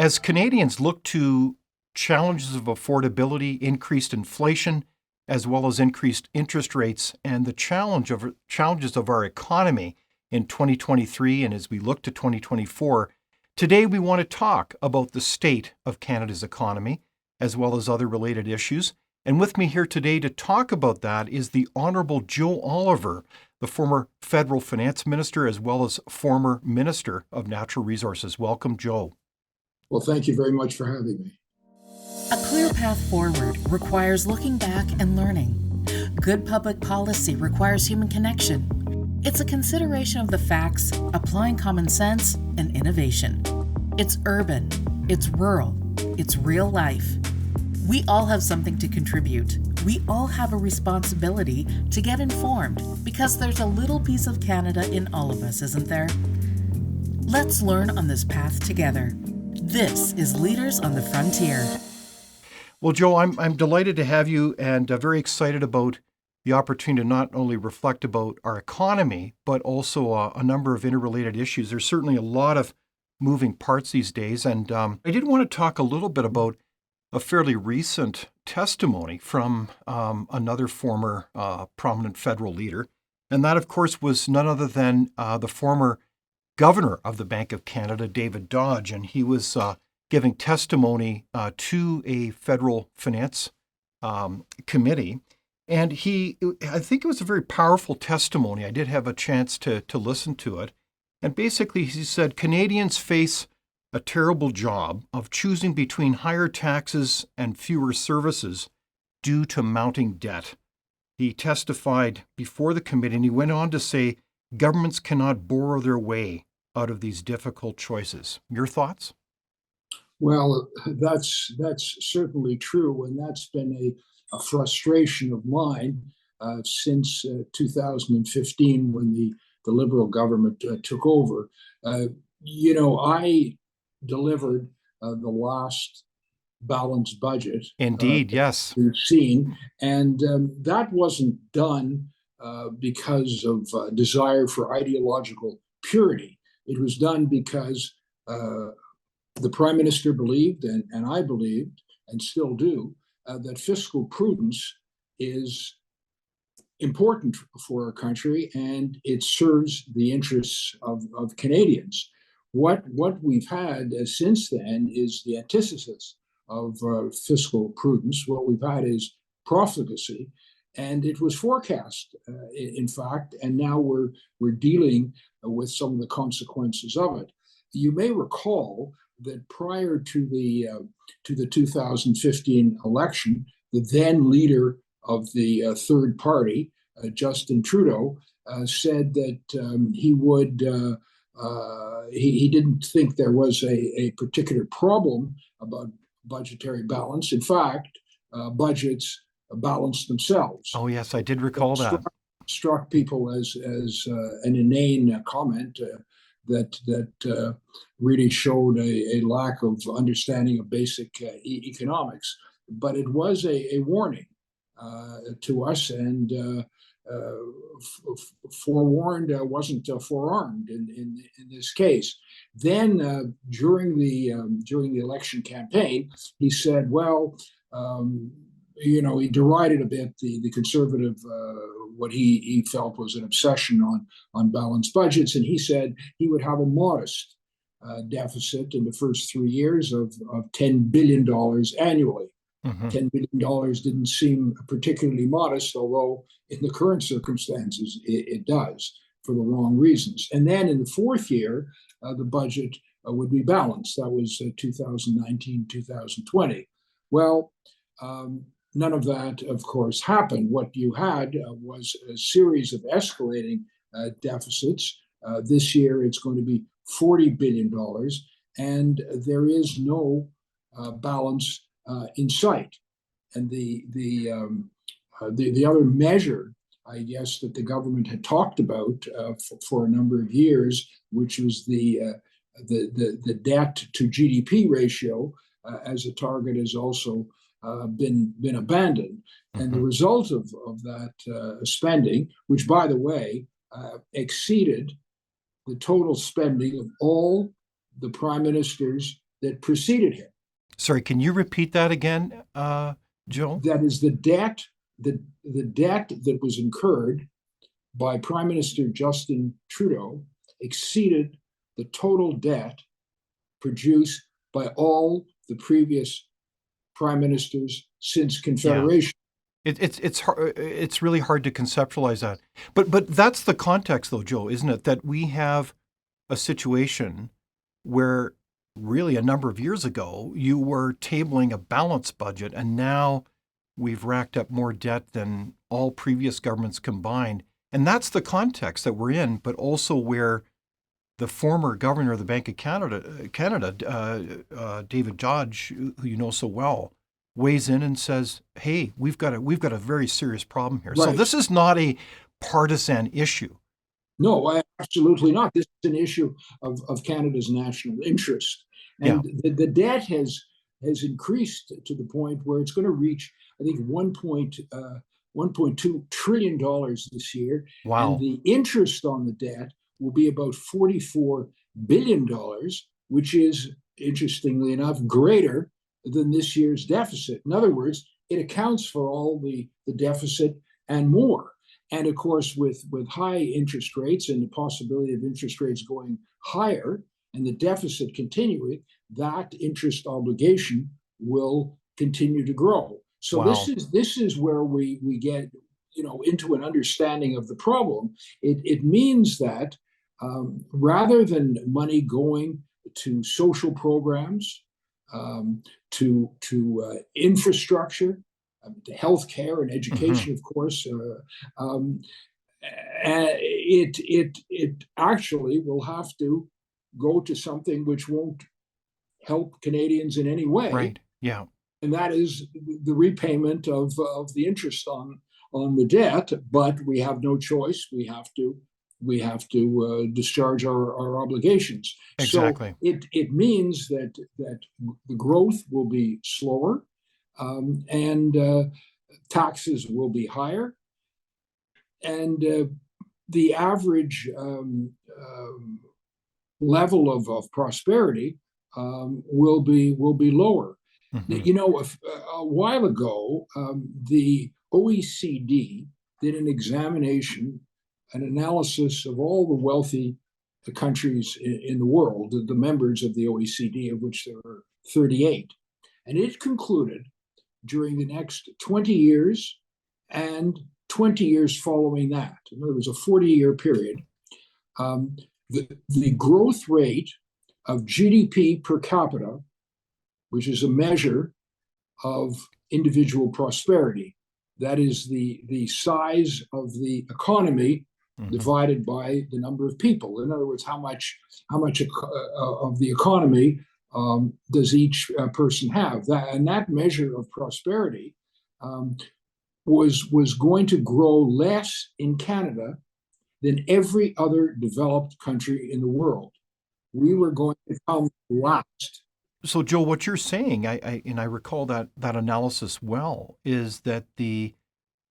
As Canadians look to challenges of affordability, increased inflation, as well as increased interest rates, and the challenges of our economy in 2023 and as we look to 2024, today we want to talk about the state of Canada's economy, as well as other related issues. And with me here today to talk about that is the Honorable Joe Oliver, the former federal finance minister, as well as former Minister of Natural Resources. Welcome, Joe. Well, thank you very much for having me. A clear path forward requires looking back and learning. Good public policy requires human connection. It's a consideration of the facts, applying common sense and innovation. It's urban, it's rural, it's real life. We all have something to contribute. We all have a responsibility to get informed because there's a little piece of Canada in all of us, isn't there? Let's learn on this path together. This is Leaders on the Frontier. Well, Joe, I'm delighted to have you and very excited about the opportunity to not only reflect about our economy, but also a number of interrelated issues. There's certainly a lot of moving parts these days. And I did want to talk a little bit about a fairly recent testimony from another former prominent federal leader. And that, of course, was none other than the former Governor of the Bank of Canada, David Dodge. And he was giving testimony to a federal finance committee. And I think it was a very powerful testimony. I did have a chance to listen to it. And basically, he said, Canadians face a terrible job of choosing between higher taxes and fewer services due to mounting debt. He testified before the committee, and he went on to say, governments cannot borrow their way out of these difficult choices. Your thoughts? Well, that's certainly true, and that's been a frustration of mine since 2015 when the Liberal government took over. I delivered the last balanced budget. Indeed, yes. We've seen, and that wasn't done because of desire for ideological purity. It was done because the Prime Minister believed, and I believed, and still do, that fiscal prudence is important for our country, and it serves the interests of Canadians. What we've had since then is the antithesis of fiscal prudence. What we've had is profligacy, and it was forecast, in fact, and now we're dealing with some of the consequences of it. You may recall that prior to the 2015 election, the then leader of the third party, Justin Trudeau, said that he didn't think there was a particular problem about budgetary balance. In fact, budgets balance themselves. Oh yes, I did recall that. Struck people as an inane comment that really showed a lack of understanding of basic economics. But it was a warning to us, and forewarned wasn't forearmed in this case. Then during the election campaign, he said, well, he derided a bit the conservative, what he felt was an obsession on balanced budgets, and he said he would have a modest deficit in the first 3 years of $10 billion annually. Mm-hmm. $10 billion didn't seem particularly modest, although in the current circumstances, it does, for the wrong reasons. And then in the fourth year, the budget would be balanced. That was 2019, 2020. Well, none of that, of course, happened. What you had was a series of escalating deficits. This year, it's going to be $40 billion, and there is no balance in sight. And the other measure, I guess, that the government had talked about for a number of years, which was the debt to GDP ratio as a target, has also been abandoned. Mm-hmm. And the result of that spending, which, by the way, exceeded the total spending of all the prime ministers that preceded him. Sorry, can you repeat that again, Joe? That is the debt that was incurred by Prime Minister Justin Trudeau exceeded the total debt produced by all the previous prime ministers since Yeah. Confederation. It's really hard to conceptualize that. But that's the context though, Joe, isn't it? That we have a situation where really a number of years ago you were tabling a balanced budget, and now we've racked up more debt than all previous governments combined. And that's the context that we're in, but also where the former governor of the Bank of Canada, David Dodge, who you know so well, weighs in and says, "Hey, we've got a very serious problem here." So Right. this is not a partisan issue. No, absolutely not. This is an issue of Canada's national interest. Yeah. And the debt has increased to the point where it's going to reach, I think, $1.2 trillion this year. And Wow. the interest on the debt will be about $44 billion, which is, interestingly enough, greater than this year's deficit. In other words, it accounts for all the deficit and more. And of course, with high interest rates and the possibility of interest rates going higher and the deficit continuing, that interest obligation will continue to grow. So Wow. this is where we get into an understanding of the problem. It means that rather than money going to social programs, to infrastructure, to healthcare and Hmm. education, of course, it actually will have to go to something which won't help Canadians in any way, Right. Yeah. and that is the repayment of the interest on the debt. But we have no choice. We have to discharge our obligations. So Exactly. it means that the growth will be slower, and taxes will be higher, and the average level of prosperity will be lower. Hmm. You know, a while ago, the OECD did an examination, an analysis of all the wealthy countries in the world, the members of the OECD, of which there are 38. And it concluded during the next 20 years and 20 years following that, in other words, a 40-year period, um, the growth rate of GDP per capita, which is a measure of individual prosperity, that is the size of the economy Hmm. divided by the number of people. In other words, how much of the economy does each person have? That measure of prosperity was going to grow less in Canada than every other developed country in the world. We were going to come last. So, Joe, what you're saying, and I recall that analysis well, is that the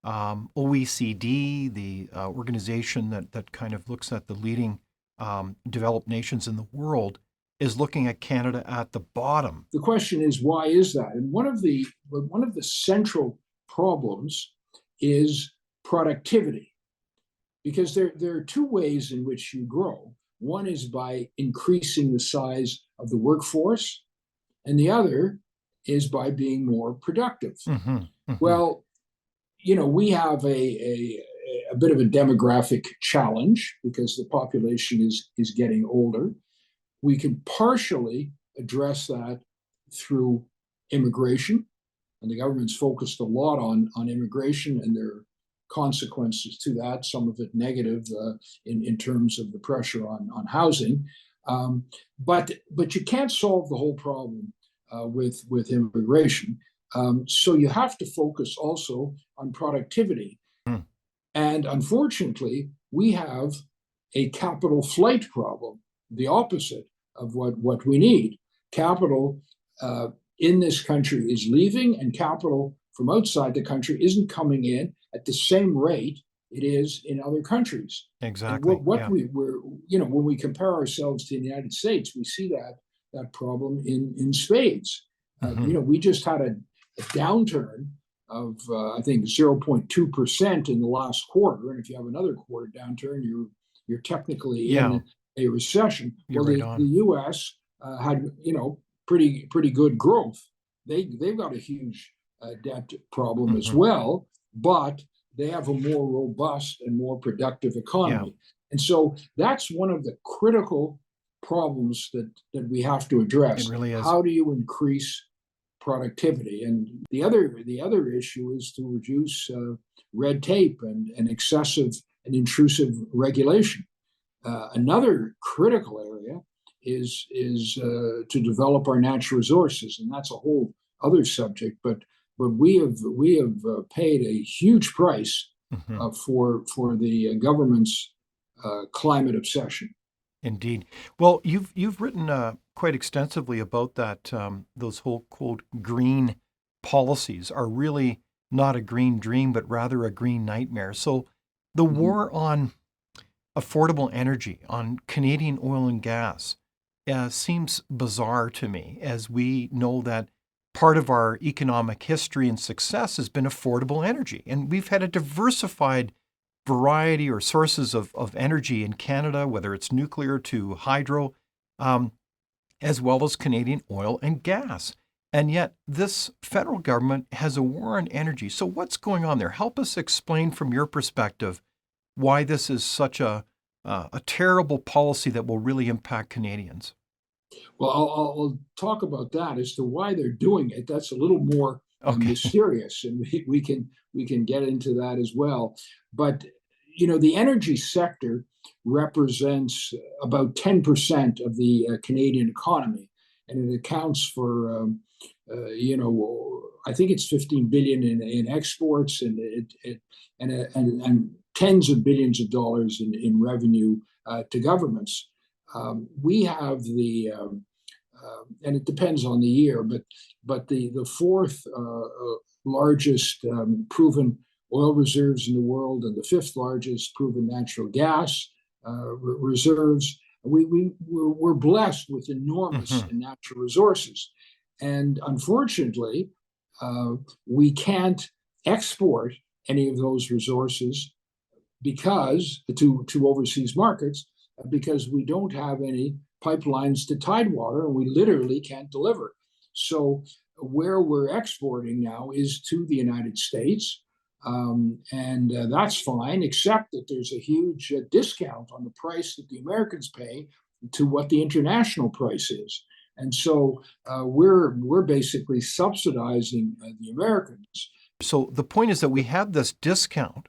OECD, the organization that kind of looks at the leading developed nations in the world, is looking at Canada at the bottom. The question is, why is that? And one of the central problems is productivity, because there are two ways in which you grow. One is by increasing the size of the workforce, and the other is by being more productive. Hmm. Hmm. Well, we have a bit of a demographic challenge because the population is getting older. We can partially address that through immigration, and the government's focused a lot on immigration, and there are consequences to that, some of it negative in terms of the pressure on housing. But you can't solve the whole problem with immigration. So you have to focus also on productivity. Hmm. And unfortunately, we have a capital flight problem, the opposite of what we need. Capital in this country is leaving, and capital from outside the country isn't coming in at the same rate it is in other countries. And Exactly. what Yeah. we're, when we compare ourselves to the United States, we see that that problem in spades. Hmm. We just had a downturn of I think 0.2% in the last quarter, and if you have another quarter downturn, you're technically Yeah, in a recession. you're Well, right the on. U.S. Had pretty good growth. They've got a huge debt problem as Hmm. well, but they have a more robust and more productive Yeah, economy. And so that's one of the critical problems that we have to it address. really is. How do you increase productivity? And the other issue is to reduce red tape and excessive and intrusive regulation. Another critical area is to develop our natural resources, and that's a whole other subject. But we have paid a huge price Hmm. for the government's climate obsession. Indeed. Well, you've written quite extensively about that. Those whole quote green policies are really not a green dream, but rather a green nightmare. So, the Mhm. war on affordable energy, on Canadian oil and gas, seems bizarre to me, as we know that part of our economic history and success has been affordable energy, and we've had a diversified variety or sources of energy in Canada, whether it's nuclear to hydro, um, as well as Canadian oil and gas. And yet, this federal government has a war on energy. So, what's going on there? Help us explain from your perspective why this is such a terrible policy that will really impact Canadians. Well, I'll talk about that as to why they're doing it. That's a little more Okay. mysterious, and we can get into that as well. But the energy sector represents about 10% of the Canadian economy, and it accounts for I think it's 15 billion in exports, and tens of billions of dollars in revenue to governments. We have and it depends on the year, but the fourth largest proven oil reserves in the world and the fifth largest proven natural gas reserves. We're blessed with enormous Hmm. natural resources, and unfortunately, uh, we can't export any of those resources because to overseas markets because we don't have any pipelines to Tidewater and we literally can't deliver. So where we're exporting now is to the United States. And that's fine, except that there's a huge discount on the price that the Americans pay to what the international price is. And so we're basically subsidizing the Americans. So, the point is that we have this discount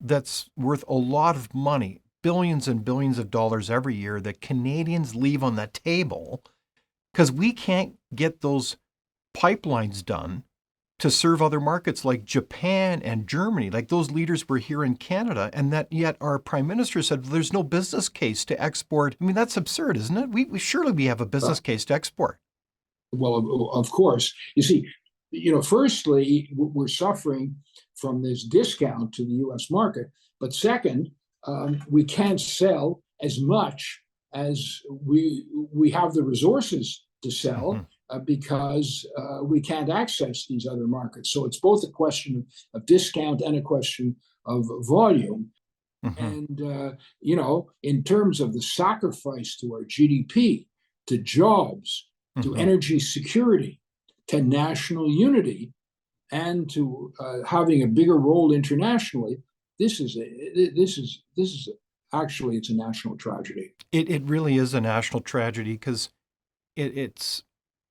that's worth a lot of money, billions and billions of dollars every year that Canadians leave on the table because we can't get those pipelines done to serve other markets like Japan and Germany. Like those leaders were here in Canada, and that yet our prime minister said there's no business case to export. I mean, that's absurd, isn't it? We surely we have a Uh, business case to export. Well, of course. You see, firstly, we're suffering from this discount to the U.S. market, but second, we can't sell as much as we have the resources to Hmm. sell because we can't access these other markets. So it's both a question of discount and a question of volume. Hmm. And in terms of the sacrifice to our GDP, to jobs, to Hmm. energy security, to national unity, and to having a bigger role internationally, this is actually it's a national tragedy. It really is a national tragedy because it's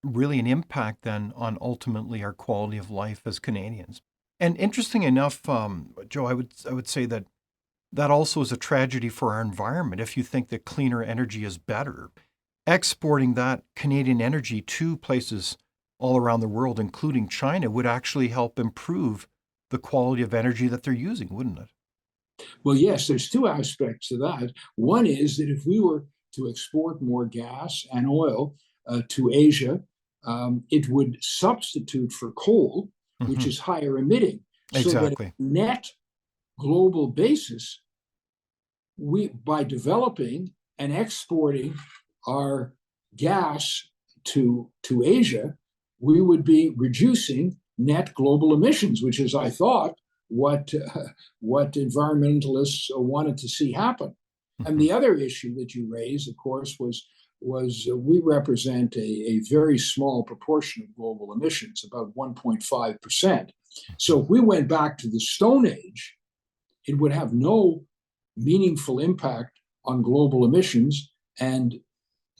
really an impact then on ultimately our quality of life as Canadians. And interesting enough, Joe, I would say that that also is a tragedy for our environment if you think that cleaner energy is better. Exporting that Canadian energy to places all around the world, including China, would actually help improve the quality of energy that they're using, wouldn't it? Well, yes, there's two aspects to that. One is that if we were to export more gas and oil to Asia, it would substitute for coal, which Hmm. is higher emitting, so that Exactly. net global basis, we by developing and exporting our gas to Asia, we would be reducing net global emissions, which is, I thought, what environmentalists wanted to see happen. And the other issue that you raised, of course, was we represent a very small proportion of global emissions, about 1.5%. So if we went back to the Stone Age, it would have no meaningful impact on global emissions and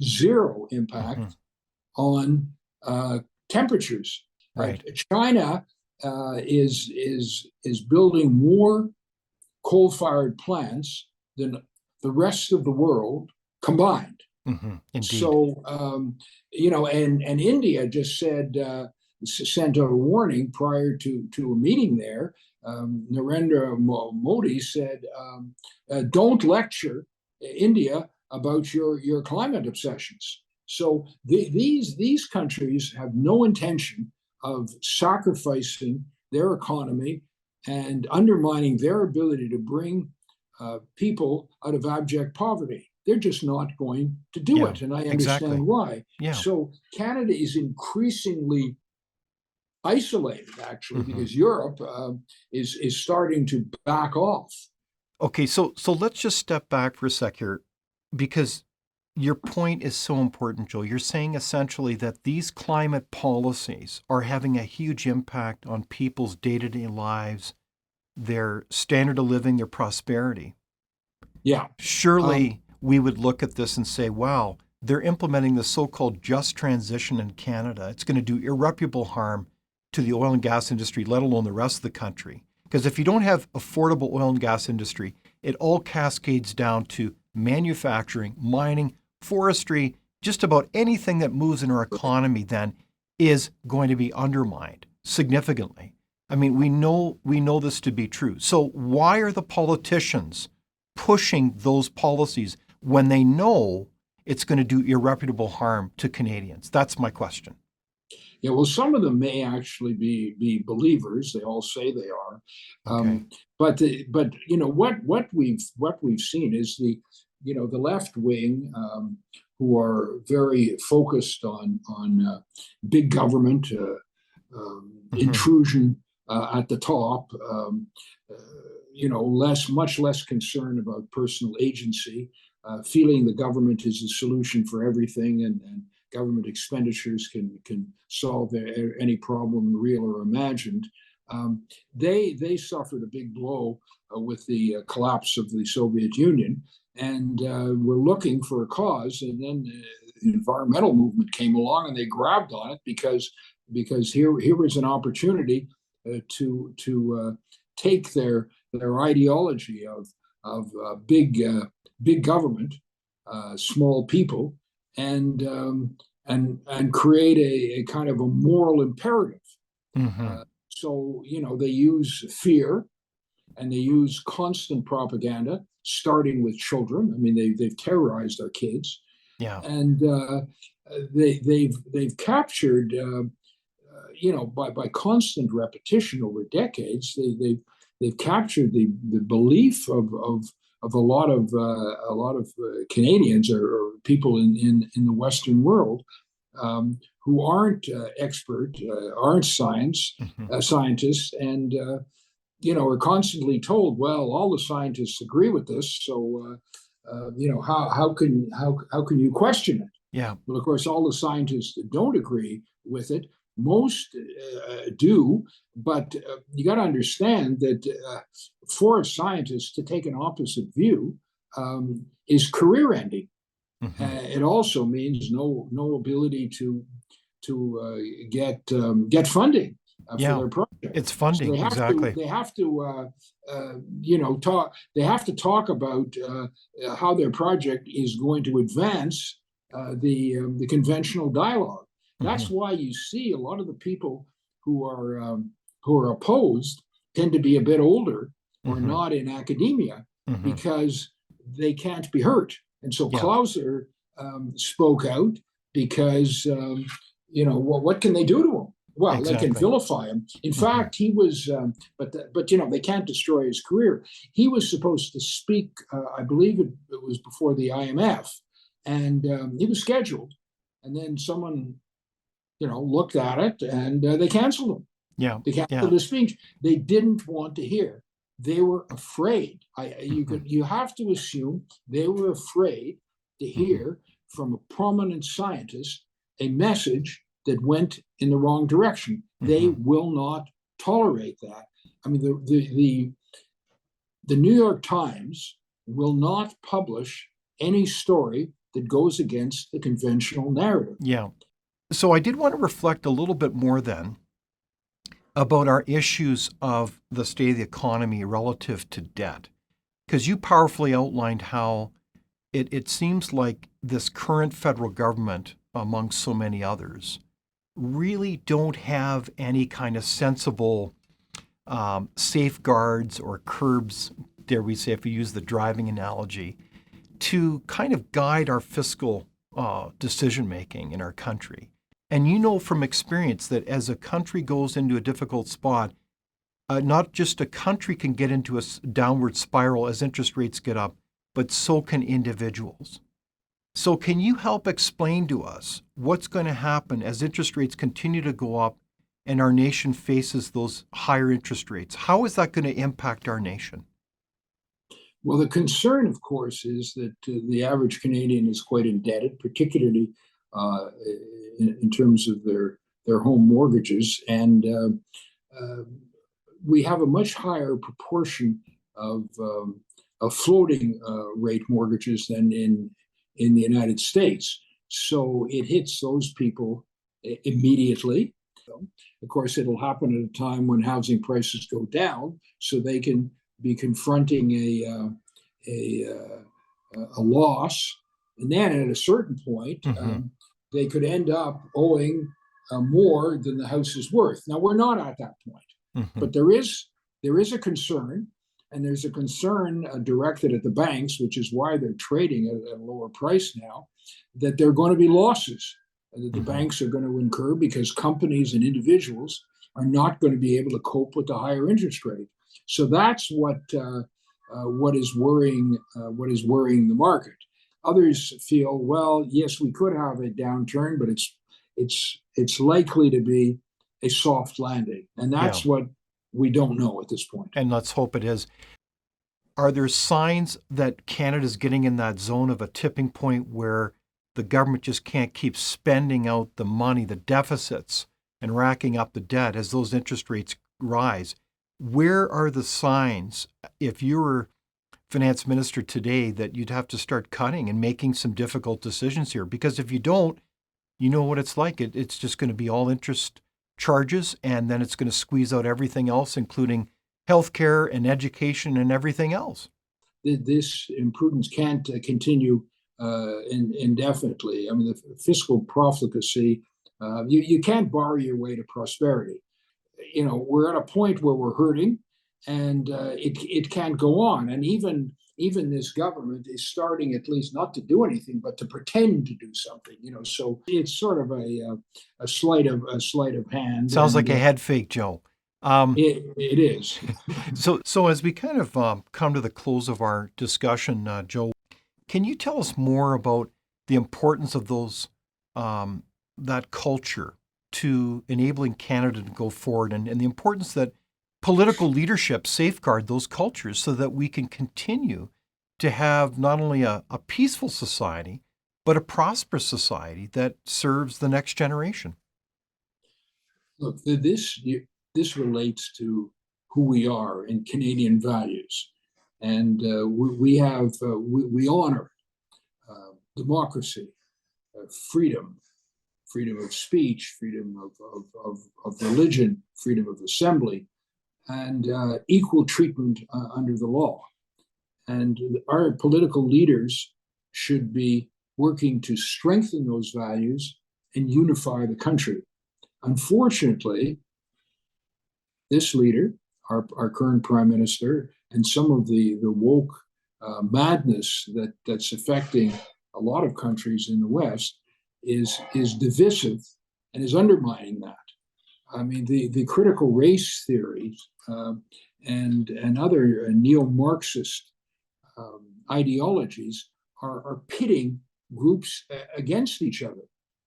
zero impact on temperatures. Right. China is building more coal-fired plants than the rest of the world combined. Indeed. So and India just sent out a warning prior to a meeting there. Narendra Modi said, "Don't lecture India about your climate obsessions." So these countries have no intention of sacrificing their economy and undermining their ability to bring people out of abject poverty. They're just not going to do it, and I understand why. Yeah. So Canada is increasingly isolated, actually, because Europe is starting to back off. Okay, so let's just step back for a sec here, because your point is so important, Joe. You're saying essentially that these climate policies are having a huge impact on people's day-to-day lives, their standard of living, their prosperity. Yeah. Surely we would look at this and say, wow, they're implementing the so-called just transition in Canada. It's going to do irreparable harm to the oil and gas industry, let alone the rest of the country. Because if you don't have affordable oil and gas industry, it all cascades down to manufacturing, mining, forestry, just about anything that moves in our economy then is going to be undermined significantly. I mean, we know this to be true. So why are the politicians pushing those policies when they know it's going to do irreparable harm to Canadians? That's my question. Yeah, well, some of them may actually be believers. They all say they are, Okay. but what we've seen is the left wing, who are very focused on big government intrusion at the top. Much less concern about personal agency, feeling the government is the solution for everything, and government expenditures can solve any problem, real or imagined. They suffered a big blow with the collapse of the Soviet Union, and were looking for a cause. And then the environmental movement came along, and they grabbed on it because here was an opportunity to take their ideology of big government, small people, and create a kind of a moral imperative. So they use fear, and they use constant propaganda, starting with children. I mean, they've terrorized our kids. Yeah. And they've captured, by constant repetition over decades, they've captured the belief of a lot of Canadians or people in the Western world, who aren't aren't scientists, and are constantly told, well, all the scientists agree with this, so how can you question it? Yeah. Well, of course, all the scientists that don't agree with it, most do, but you got to understand that for a scientist to take an opposite view is career-ending. It also means no ability to get funding for their project. It's funding, so exactly. They have to talk. They have to talk about how their project is going to advance the conventional dialogue. That's why you see a lot of the people who are opposed tend to be a bit older or not in academia, because they can't be hurt. And so Clauser spoke out because what can they do to him? Well, Exactly. They can vilify him. In fact, he was, but they can't destroy his career. He was supposed to speak. I believe it was before the IMF, and he was scheduled. and then someone, looked at it and they canceled him. Yeah. They Yeah. canceled his speech. They didn't want to hear. They were afraid. You have to assume they were afraid to hear from a prominent scientist a message that went in the wrong direction. They will not tolerate that. I mean, the New York Times will not publish any story that goes against the conventional narrative. Yeah. So I did want to reflect a little bit more then about our issues of the state of the economy relative to debt, because you powerfully outlined how it seems like this current federal government, among so many others, really don't have any kind of sensible safeguards or curbs, dare we say, if we use the driving analogy, to kind of guide our fiscal decision making in our country. And you know from experience that as a country goes into a difficult spot, not just a country can get into a downward spiral as interest rates get up, but so can individuals. So can you help explain to us what's going to happen as interest rates continue to go up and our nation faces those higher interest rates? How is that going to impact our nation? Well, the concern, of course, is that the average Canadian is quite indebted, particularly uh, in terms of their home mortgages, and we have a much higher proportion of floating rate mortgages than in the United States. So it hits those people immediately. Of course, it'll happen at a time when housing prices go down, so they can be confronting a loss, and then at a certain point, they could end up owing more than the house is worth. Now we're not at that point, but there is a concern, and there's a concern directed at the banks, which is why they're trading at a lower price now, that there are going to be losses that the banks are going to incur because companies and individuals are not going to be able to cope with the higher interest rate. So that's what is worrying the market. Others feel, well, yes, we could have a downturn, but it's likely to be a soft landing, and that's what we don't know at this point. And let's hope it is. Are there signs that Canada's getting in that zone of a tipping point where the government just can't keep spending out the money, the deficits, and racking up the debt as those interest rates rise? Where are the signs, if you were finance minister today, that you'd have to start cutting and making some difficult decisions here? Because if you don't, you know what it's like. It's just going to be all interest charges, and then it's going to squeeze out everything else, including healthcare and education and everything else. This imprudence can't continue indefinitely. I mean, the fiscal profligacy, you can't borrow your way to prosperity. We're at a point where we're hurting, and it can't go on. And even this government is starting, at least, not to do anything, but to pretend to do something. So it's sort of a sleight of hand. Sounds like a head fake, Joe. It is. So as we kind of come to the close of our discussion, Joe, can you tell us more about the importance of that culture to enabling Canada to go forward, and the importance that political leadership safeguard those cultures so that we can continue to have not only a peaceful society, but a prosperous society that serves the next generation? Look, this relates to who we are in Canadian values, and we honor democracy, freedom of speech, freedom of religion, freedom of assembly, and equal treatment under the law. And our political leaders should be working to strengthen those values and unify the country. Unfortunately, this leader, our current prime minister, and some of the woke madness that's affecting a lot of countries in the West is divisive and is undermining that. I mean, the critical race theories and other neo-Marxist ideologies are pitting groups against each other.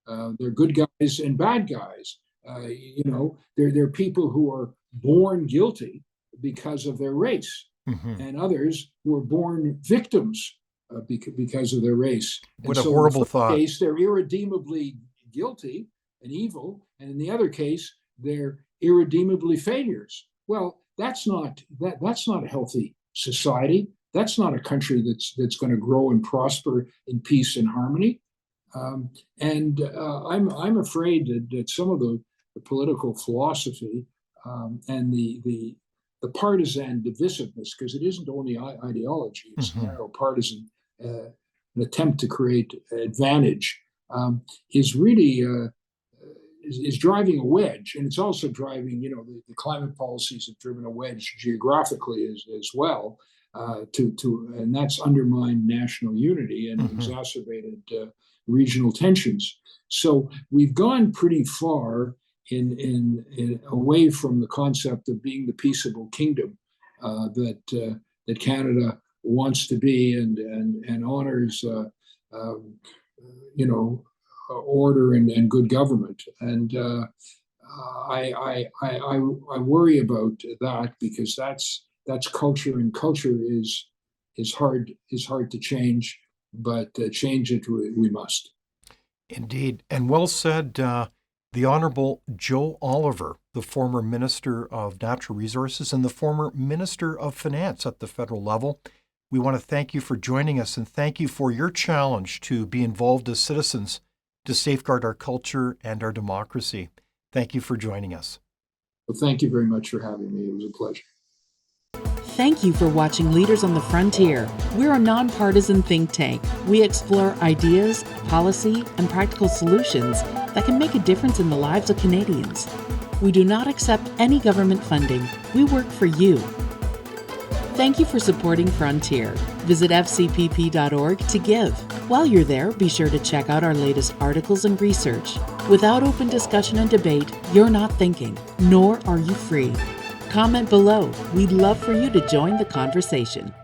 There are good guys and bad guys. There are people who are born guilty because of their race, and others who are born victims because of their race. What And a so in the horrible first thought. case, they're irredeemably guilty and evil, and in the other case, they're irredeemably failures. Well, that's not a healthy society. That's not a country that's going to grow and prosper in peace and harmony. I'm afraid that some of the political philosophy and the partisan divisiveness, because it isn't only ideology, it's narrow partisan, an attempt to create advantage, is really is driving a wedge, and it's also driving, the climate policies have driven a wedge geographically as well, and that's undermined national unity and exacerbated regional tensions. So we've gone pretty far in away from the concept of being the peaceable kingdom that Canada wants to be, and honors order and good government. And I worry about that, because that's culture, and culture is hard to change, but change it we must. Indeed. And well said. The Honorable Joe Oliver, the former Minister of Natural Resources and the former Minister of Finance at the federal level. We want to thank you for joining us, and thank you for your challenge to be involved as citizens to safeguard our culture and our democracy. Thank you for joining us. Well, thank you very much for having me. It was a pleasure. Thank you for watching Leaders on the Frontier. We're a nonpartisan think tank. We explore ideas, policy, and practical solutions that can make a difference in the lives of Canadians. We do not accept any government funding. We work for you. Thank you for supporting Frontier. Visit fcpp.org to give. While you're there, be sure to check out our latest articles and research. Without open discussion and debate, you're not thinking, nor are you free. Comment below. We'd love for you to join the conversation.